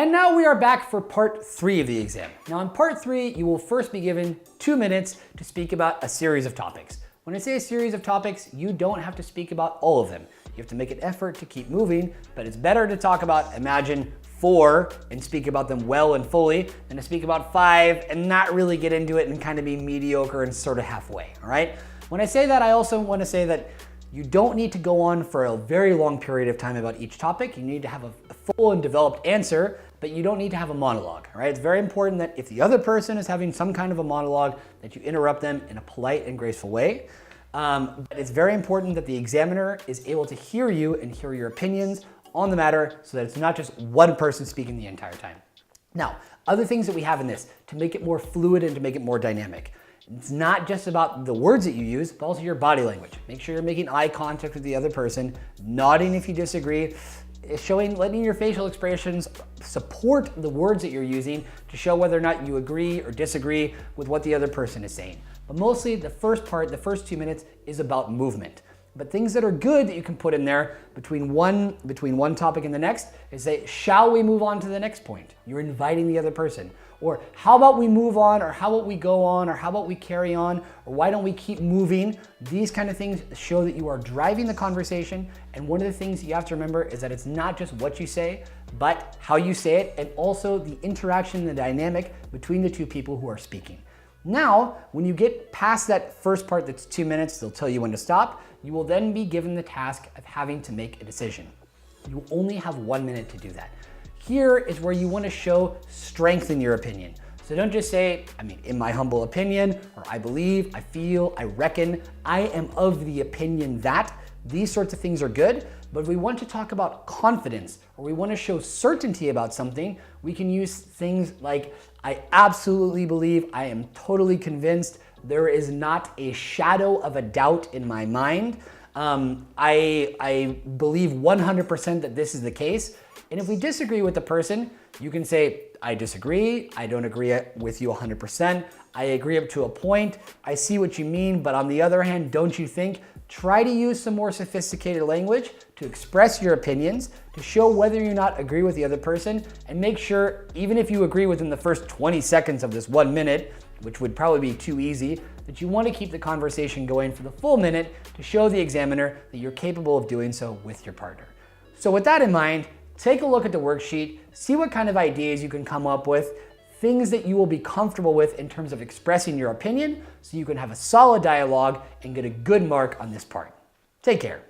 And now we are back for part 3 of the exam. Now in part 3, you will first be given 2 minutes to speak about a series of topics. When I say a series of topics, you don't have to speak about all of them. You have to make an effort to keep moving, but it's better to talk about, imagine, 4 and speak about them well and fully than to speak about 5 and not really get into it and kind of be mediocre and sort of halfway, all right? When I say that, I also want to say that you don't need to go on for a very long period of time about each topic. You need to have a full and developed answer, but you don't need to have a monologue, all right? It's very important that if the other person is having some kind of a monologue, that you interrupt them in a polite and graceful way. But it's very important that the examiner is able to hear you and hear your opinions on the matter so that it's not just one person speaking the entire time. Now, other things that we have in this to make it more fluid and to make it more dynamic. It's not just about the words that you use, but also your body language. Make sure you're making eye contact with the other person, nodding if you disagree, letting your facial expressions support the words that you're using to show whether or not you agree or disagree with what the other person is saying. But mostly the first part, the first 2 minutes, is about movement. But things that are good that you can put in there between one topic and the next is say, shall we move on to the next point? You're inviting the other person. Or how about we move on, or how about we go on, or how about we carry on, or why don't we keep moving? These kind of things show that you are driving the conversation. And one of the things you have to remember is that it's not just what you say, but how you say it, and also the interaction and the dynamic between the two people who are speaking. Now, when you get past that first part that's 2 minutes, they'll tell you when to stop. You will then be given the task of having to make a decision. You only have 1 minute to do that. Here is where you want to show strength in your opinion. So don't just say, in my humble opinion, or I believe, I feel, I reckon, I am of the opinion that. These sorts of things are good, but if we want to talk about confidence, or we want to show certainty about something, we can use things like, I absolutely believe, I am totally convinced, there is not a shadow of a doubt in my mind. I believe 100% that this is the case. And if we disagree with the person, you can say, I disagree, I don't agree with you 100%, I agree up to a point, I see what you mean, but on the other hand, don't you think? Try to use some more sophisticated language to express your opinions, to show whether or not agree with the other person, and make sure, even if you agree within the first 20 seconds of this 1 minute, which would probably be too easy, that you want to keep the conversation going for the full minute to show the examiner that you're capable of doing so with your partner. So with that in mind, take a look at the worksheet, see what kind of ideas you can come up with, things that you will be comfortable with in terms of expressing your opinion, so you can have a solid dialogue and get a good mark on this part. Take care.